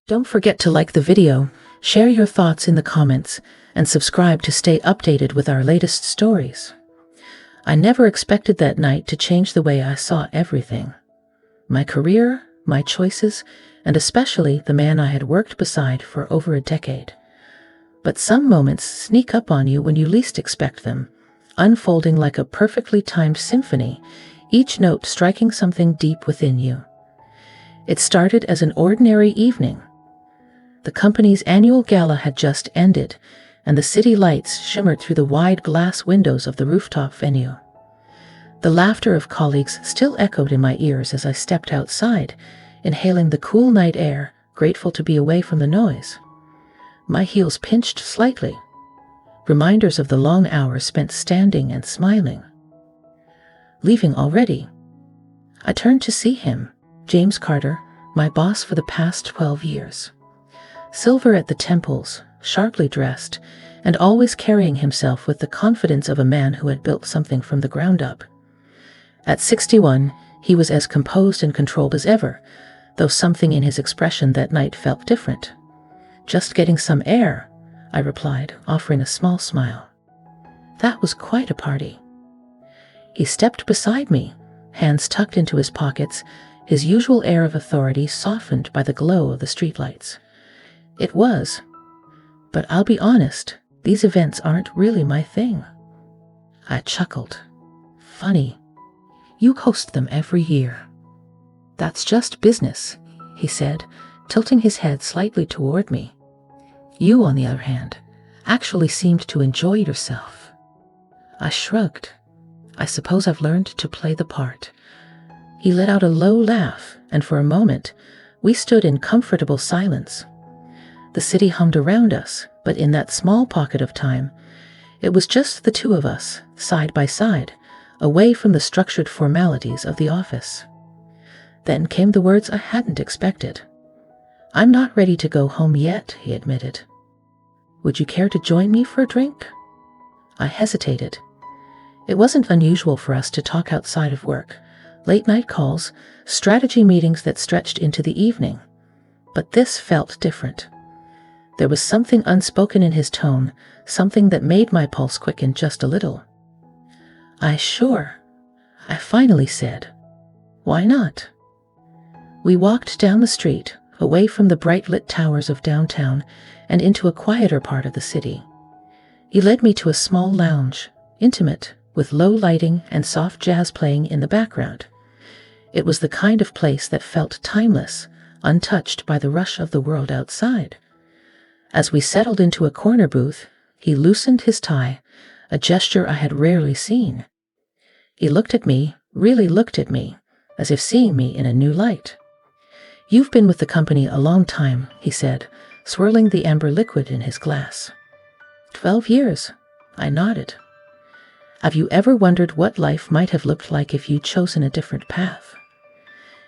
Don't forget to like the video, share your thoughts in the comments, and subscribe to stay updated with our latest stories. I never expected that night to change the way I saw everything. My career, my choices, and especially the man I had worked beside for over a decade. But some moments sneak up on you when you least expect them, unfolding like a perfectly timed symphony, each note striking something deep within you. It started as an ordinary evening. The company's annual gala had just ended, and the city lights shimmered through the wide glass windows of the rooftop venue. The laughter of colleagues still echoed in my ears as I stepped outside, inhaling the cool night air, grateful to be away from the noise. My heels pinched slightly, reminders of the long hours spent standing and smiling. Leaving already? I turned to see him, James Carter, my boss for the past 12 years. Silver at the temples, sharply dressed, and always carrying himself with the confidence of a man who had built something from the ground up. At 61, he was as composed and controlled as ever, though something in his expression that night felt different. "Just getting some air," I replied, offering a small smile. That was quite a party. He stepped beside me, hands tucked into his pockets, his usual air of authority softened by the glow of the streetlights. It was. But I'll be honest, these events aren't really my thing. I chuckled. Funny. You host them every year. That's just business, he said, tilting his head slightly toward me. You, on the other hand, actually seemed to enjoy yourself. I shrugged. I suppose I've learned to play the part. He let out a low laugh, and for a moment, we stood in comfortable silence. The city hummed around us, but in that small pocket of time, it was just the two of us, side by side, away from the structured formalities of the office. Then came the words I hadn't expected. "I'm not ready to go home yet," he admitted. "Would you care to join me for a drink?" I hesitated. It wasn't unusual for us to talk outside of work, late-night calls, strategy meetings that stretched into the evening. But this felt different. There was something unspoken in his tone, something that made my pulse quicken just a little. I finally said. Why not? We walked down the street, away from the bright-lit towers of downtown, and into a quieter part of the city. He led me to a small lounge, intimate, with low lighting and soft jazz playing in the background. It was the kind of place that felt timeless, untouched by the rush of the world outside. As we settled into a corner booth, he loosened his tie, a gesture I had rarely seen. He looked at me, really looked at me, as if seeing me in a new light. "You've been with the company a long time," he said, swirling the amber liquid in his glass. 12 years, I nodded. "Have you ever wondered what life might have looked like if you'd chosen a different path?"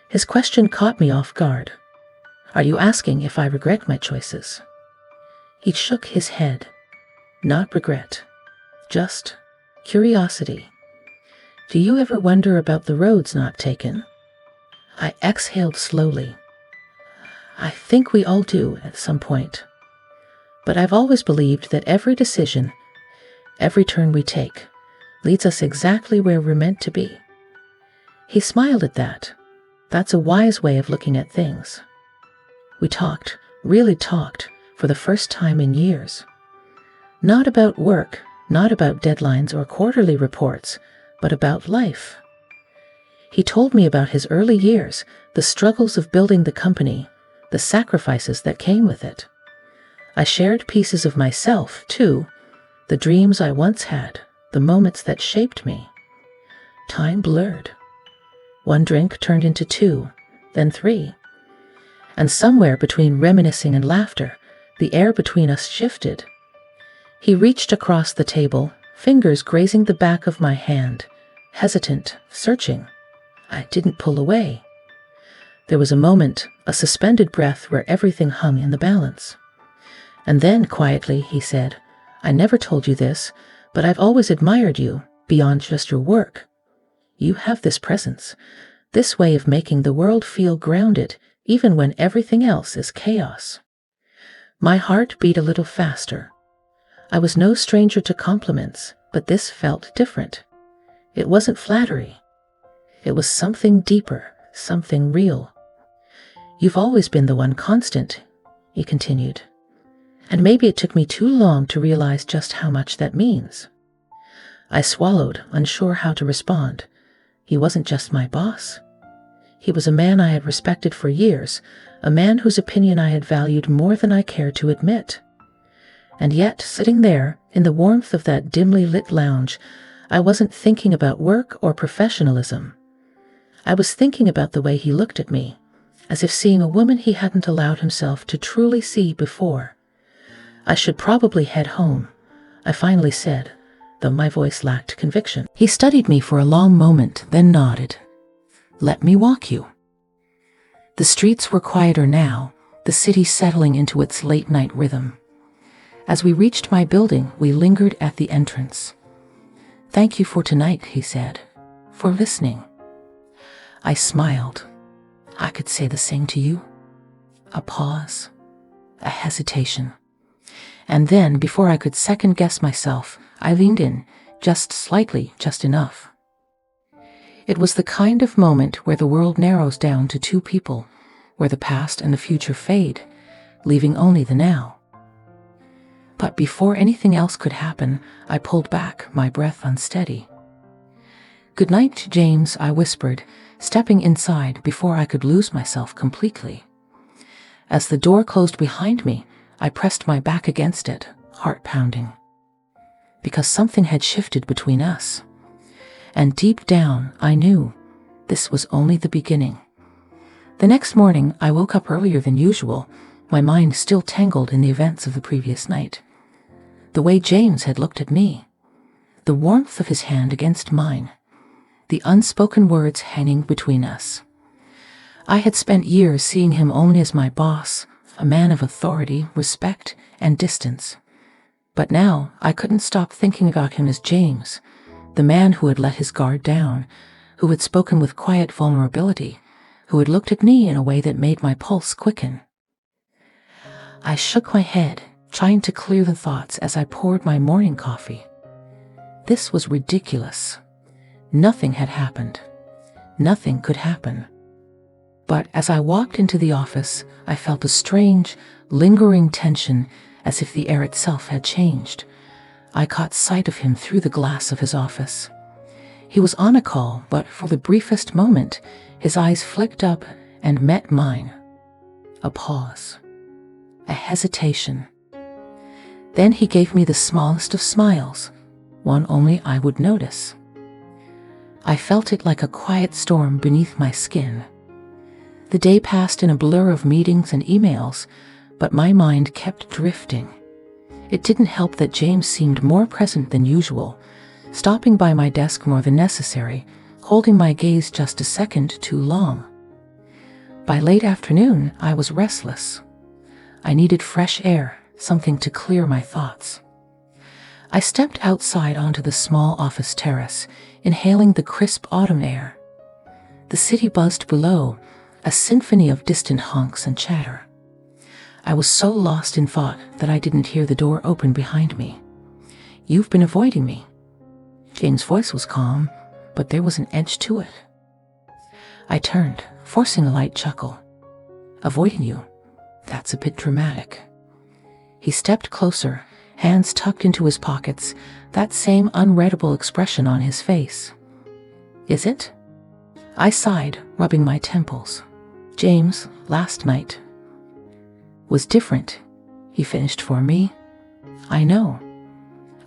His question caught me off guard. "Are you asking if I regret my choices?" He shook his head. "Not regret. Just curiosity. Do you ever wonder about the roads not taken?" I exhaled slowly. I think we all do at some point. But I've always believed that every decision, every turn we take, leads us exactly where we're meant to be. He smiled at that. That's a wise way of looking at things. We talked, really talked, for the first time in years. Not about work, not about deadlines or quarterly reports, but about life. He told me about his early years, the struggles of building the company, the sacrifices that came with it. I shared pieces of myself, too, the dreams I once had, the moments that shaped me. Time blurred. One drink turned into 2, then 3. And somewhere between reminiscing and laughter, the air between us shifted. He reached across the table, fingers grazing the back of my hand, hesitant, searching. I didn't pull away. There was a moment, a suspended breath where everything hung in the balance. And then, quietly, he said, "I never told you this, but I've always admired you, beyond just your work. You have this presence, this way of making the world feel grounded, even when everything else is chaos. My heart beat a little faster. I was no stranger to compliments, but this felt different. It wasn't flattery. It was something deeper, something real. "You've always been the one constant," he continued. And maybe it took me too long to realize just how much that means. I swallowed, unsure how to respond. He wasn't just my boss. He was a man I had respected for years, a man whose opinion I had valued more than I cared to admit. And yet, sitting there, in the warmth of that dimly lit lounge, I wasn't thinking about work or professionalism. I was thinking about the way he looked at me, as if seeing a woman he hadn't allowed himself to truly see before. "I should probably head home," I finally said, though my voice lacked conviction. He studied me for a long moment, then nodded. "Let me walk you." The streets were quieter now, the city settling into its late-night rhythm. As we reached my building, we lingered at the entrance. "Thank you for tonight," he said, "for listening." I smiled. "I could say the same to you." A pause, a hesitation. And then, before I could second-guess myself, I leaned in, just slightly, just enough. It was the kind of moment where the world narrows down to two people, where the past and the future fade, leaving only the now. But before anything else could happen, I pulled back, my breath unsteady. "Good night, James," I whispered, stepping inside before I could lose myself completely. As the door closed behind me, I pressed my back against it, heart pounding. Because something had shifted between us. And deep down, I knew this was only the beginning. The next morning, I woke up earlier than usual, my mind still tangled in the events of the previous night. The way James had looked at me, the warmth of his hand against mine, the unspoken words hanging between us. I had spent years seeing him only as my boss, a man of authority, respect, and distance. But now I couldn't stop thinking about him as James, the man who had let his guard down, who had spoken with quiet vulnerability, who had looked at me in a way that made my pulse quicken. I shook my head, trying to clear the thoughts as I poured my morning coffee. This was ridiculous. Nothing had happened. Nothing could happen. But as I walked into the office, I felt a strange, lingering tension, as if the air itself had changed. I caught sight of him through the glass of his office. He was on a call, but for the briefest moment, his eyes flicked up and met mine. A pause. A hesitation. Then he gave me the smallest of smiles, one only I would notice. I felt it like a quiet storm beneath my skin. The day passed in a blur of meetings and emails, but my mind kept drifting. It didn't help that James seemed more present than usual, stopping by my desk more than necessary, holding my gaze just a second too long. By late afternoon, I was restless. I needed fresh air, something to clear my thoughts. I stepped outside onto the small office terrace, inhaling the crisp autumn air. The city buzzed below, a symphony of distant honks and chatter. I was so lost in thought that I didn't hear the door open behind me. "You've been avoiding me." James' voice was calm, but there was an edge to it. I turned, forcing a light chuckle. "Avoiding you? That's a bit dramatic." He stepped closer, hands tucked into his pockets, that same unreadable expression on his face. "Is it?" I sighed, rubbing my temples. "James, last night was different," he finished for me. "I know."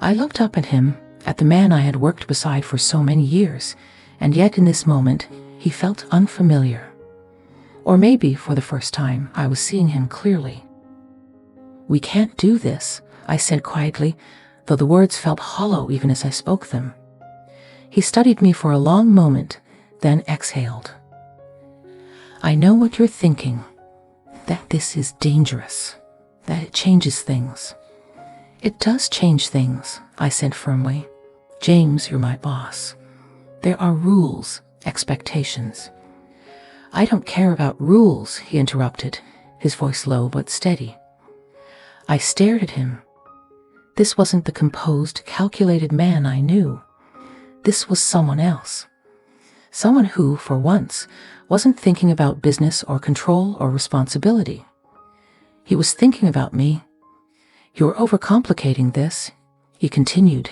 I looked up at him, at the man I had worked beside for so many years, and yet in this moment, he felt unfamiliar. Or maybe, for the first time, I was seeing him clearly. "We can't do this," I said quietly, though the words felt hollow even as I spoke them. He studied me for a long moment, then exhaled. "I know what you're thinking, that this is dangerous, that it changes things." "It does change things," I said firmly. "James, you're my boss. There are rules, expectations. "I don't care about rules," he interrupted, his voice low but steady. I stared at him. This wasn't the composed, calculated man I knew. This was someone else. Someone who, for once, wasn't thinking about business or control or responsibility. He was thinking about me. "You're overcomplicating this," he continued,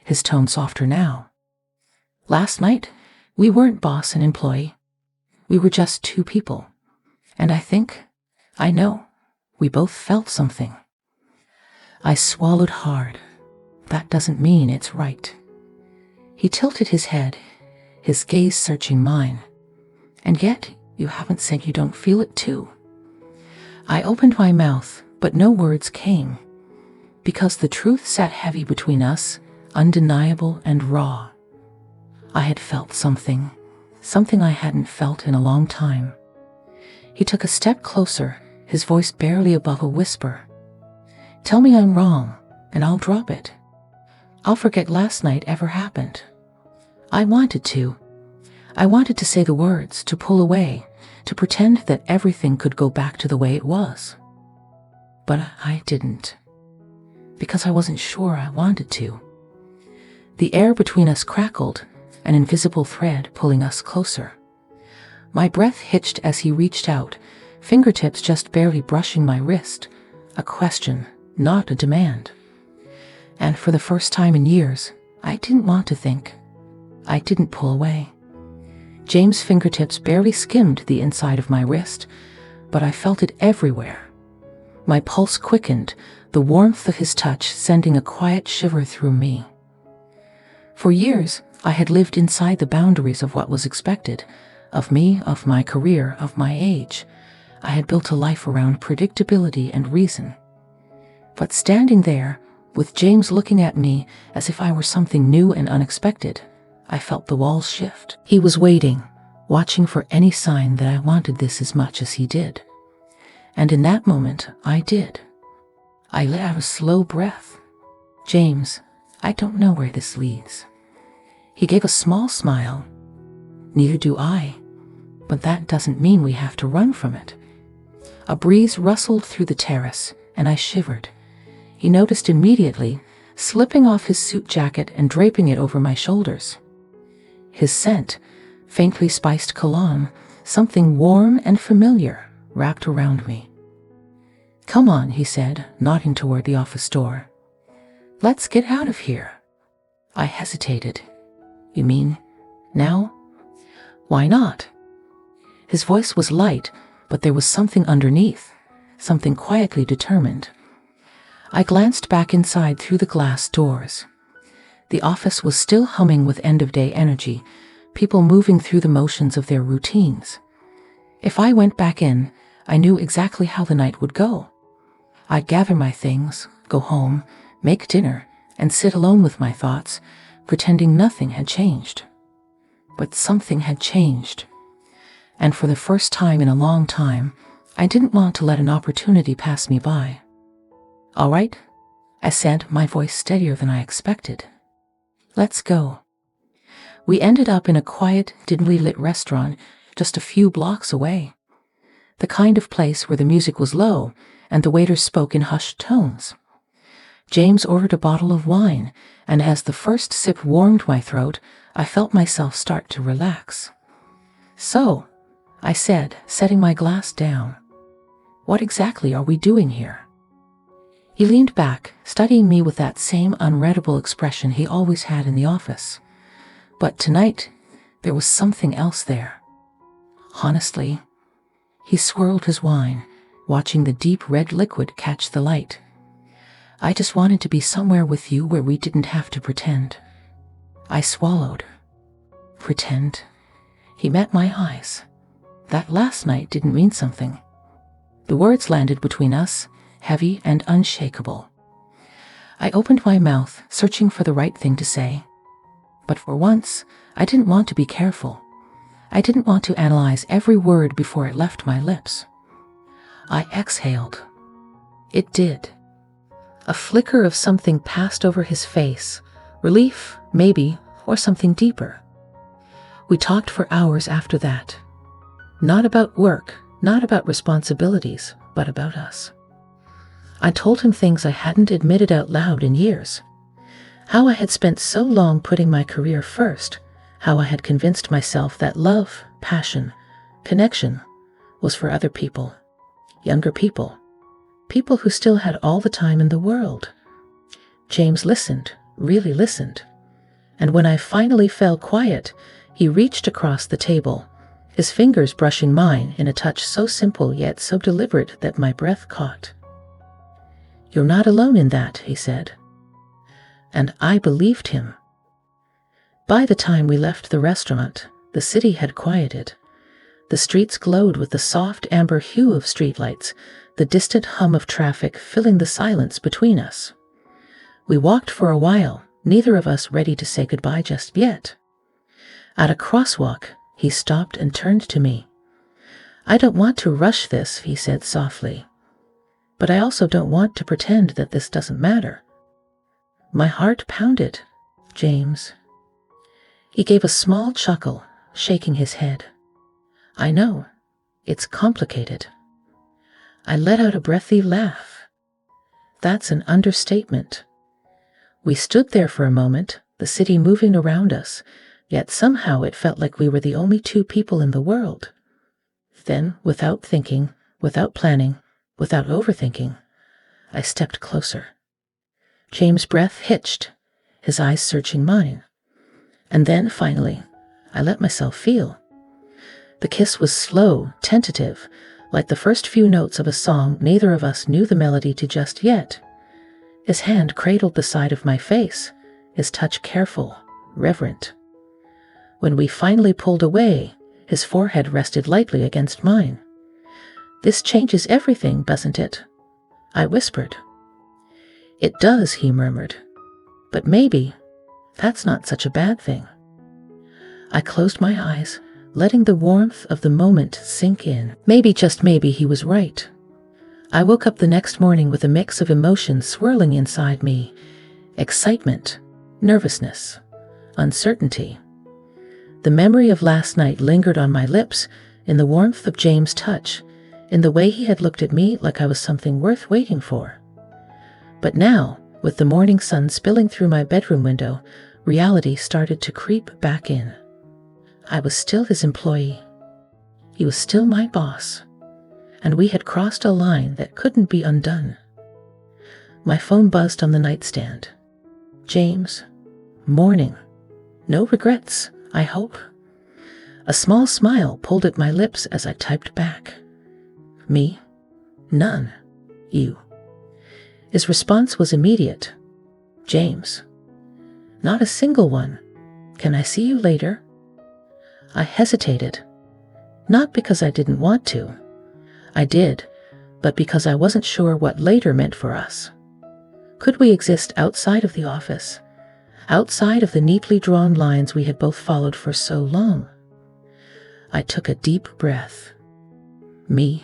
his tone softer now. "Last night, we weren't boss and employee. We were just two people. And I know, we both felt something." I swallowed hard. That doesn't mean it's right. He tilted his head, his gaze searching mine. "And yet, you haven't said you don't feel it too." I opened my mouth, but no words came, because the truth sat heavy between us, undeniable and raw. I had felt something I hadn't felt in a long time. He took a step closer, his voice barely above a whisper. "Tell me I'm wrong, and I'll drop it. I'll forget last night ever happened." I wanted to. I wanted to say the words, to pull away, to pretend that everything could go back to the way it was. But I didn't, because I wasn't sure I wanted to. The air between us crackled, an invisible thread pulling us closer. My breath hitched as he reached out, fingertips just barely brushing my wrist. A question, not a demand. And for the first time in years, I didn't want to think. I didn't pull away. James' fingertips barely skimmed the inside of my wrist, but I felt it everywhere. My pulse quickened, the warmth of his touch sending a quiet shiver through me. For years, I had lived inside the boundaries of what was expected, of me, of my career, of my age. I had built a life around predictability and reason. But standing there, with James looking at me as if I were something new and unexpected, I felt the walls shift. He was waiting, watching for any sign that I wanted this as much as he did. And in that moment, I did. I let out a slow breath. "James, I don't know where this leads." He gave a small smile. "Neither do I, but that doesn't mean we have to run from it." A breeze rustled through the terrace, and I shivered. He noticed immediately, slipping off his suit jacket and draping it over my shoulders. His scent, faintly spiced cologne, something warm and familiar, wrapped around me. "Come on," he said, nodding toward the office door. "Let's get out of here." I hesitated. "You mean, now?" "Why not?" His voice was light, but there was something underneath, something quietly determined. I glanced back inside through the glass doors. The office was still humming with end-of-day energy, people moving through the motions of their routines. If I went back in, I knew exactly how the night would go. I'd gather my things, go home, make dinner, and sit alone with my thoughts, pretending nothing had changed. But something had changed. And for the first time in a long time, I didn't want to let an opportunity pass me by. "All right," I said, my voice steadier than I expected. "Let's go." We ended up in a quiet, dimly lit restaurant just a few blocks away. The kind of place where the music was low and the waiter spoke in hushed tones. James ordered a bottle of wine, and as the first sip warmed my throat, I felt myself start to relax. "So," I said, setting my glass down, "what exactly are we doing here?" He leaned back, studying me with that same unreadable expression he always had in the office. But tonight, there was something else there. Honestly, he swirled his wine, watching the deep red liquid catch the light. "I just wanted to be somewhere with you where we didn't have to pretend." I swallowed. Pretend? He met my eyes. That last night didn't mean something. The words landed between us, heavy and unshakable. I opened my mouth, searching for the right thing to say. But for once, I didn't want to be careful. I didn't want to analyze every word before it left my lips. I exhaled. It did. A flicker of something passed over his face. Relief, maybe, or something deeper. We talked for hours after that. Not about work, not about responsibilities, but about us. I told him things I hadn't admitted out loud in years. How I had spent so long putting my career first, how I had convinced myself that love, passion, connection was for other people, younger people, people who still had all the time in the world. James listened, really listened. And when I finally fell quiet, he reached across the table, his fingers brushing mine in a touch so simple yet so deliberate that my breath caught. "You're not alone in that," he said. And I believed him. By the time we left the restaurant, the city had quieted. The streets glowed with the soft amber hue of streetlights, the distant hum of traffic filling the silence between us. We walked for a while, neither of us ready to say goodbye just yet. At a crosswalk, he stopped and turned to me. "I don't want to rush this," he said softly. "But I also don't want to pretend that this doesn't matter." My heart pounded. "James." He gave a small chuckle, shaking his head. "I know. It's complicated." I let out a breathy laugh. That's an understatement. We stood there for a moment, the city moving around us, yet somehow it felt like we were the only two people in the world. Then, without thinking, without planning, without overthinking, I stepped closer. James' breath hitched, his eyes searching mine. And then, finally, I let myself feel. The kiss was slow, tentative, like the first few notes of a song neither of us knew the melody to just yet. His hand cradled the side of my face, his touch careful, reverent. When we finally pulled away, his forehead rested lightly against mine. "This changes everything, doesn't it?" I whispered. "It does," he murmured. "But maybe that's not such a bad thing." I closed my eyes, letting the warmth of the moment sink in. Maybe, just maybe, he was right. I woke up the next morning with a mix of emotions swirling inside me: excitement, nervousness, uncertainty. The memory of last night lingered on my lips, in the warmth of James' touch, in the way he had looked at me like I was something worth waiting for. But now, with the morning sun spilling through my bedroom window, reality started to creep back in. I was still his employee. He was still my boss. And we had crossed a line that couldn't be undone. My phone buzzed on the nightstand. "James, morning. No regrets, I hope?" A small smile pulled at my lips as I typed back. "Me? None. You." His response was immediate. "James. Not a single one. Can I see you later?" I hesitated. Not because I didn't want to. I did, but because I wasn't sure what later meant for us. Could we exist outside of the office? Outside of the neatly drawn lines we had both followed for so long? I took a deep breath. "Me?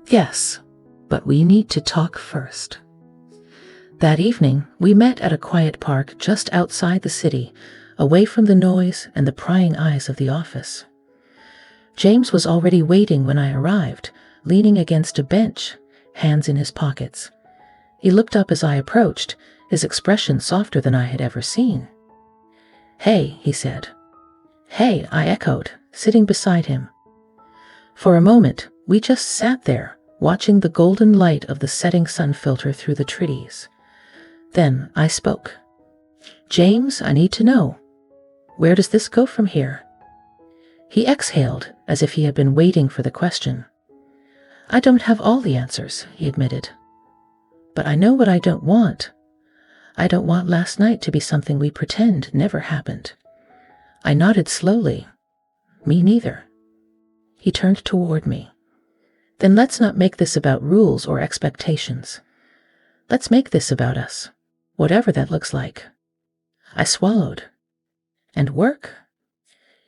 Yes, but we need to talk first." That evening, we met at a quiet park just outside the city, away from the noise and the prying eyes of the office. James was already waiting when I arrived, leaning against a bench, hands in his pockets. He looked up as I approached, his expression softer than I had ever seen. "Hey," he said. "Hey," I echoed, sitting beside him. For a moment, we just sat there, watching the golden light of the setting sun filter through the trees. Then I spoke. "James, I need to know. Where does this go from here?" He exhaled, as if he had been waiting for the question. "I don't have all the answers," he admitted. "But I know what I don't want. I don't want last night to be something we pretend never happened." I nodded slowly. "Me neither." He turned toward me. "Then let's not make this about rules or expectations. Let's make this about us, whatever that looks like." I swallowed. "And work?"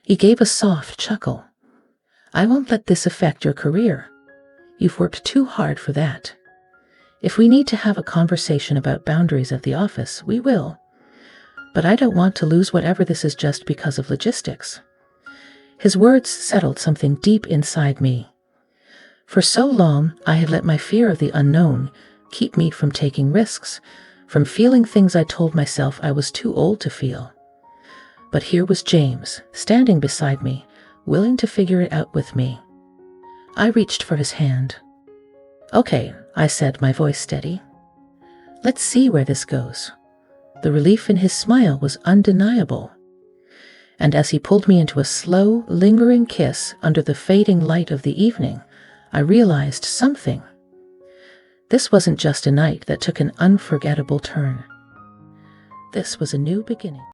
He gave a soft chuckle. "I won't let this affect your career. You've worked too hard for that. If we need to have a conversation about boundaries at the office, we will. But I don't want to lose whatever this is just because of logistics." His words settled something deep inside me. For so long, I had let my fear of the unknown keep me from taking risks, from feeling things I told myself I was too old to feel. But here was James, standing beside me, willing to figure it out with me. I reached for his hand. "Okay," I said, my voice steady. "Let's see where this goes." The relief in his smile was undeniable. And as he pulled me into a slow, lingering kiss under the fading light of the evening, I realized something. This wasn't just a night that took an unforgettable turn. This was a new beginning.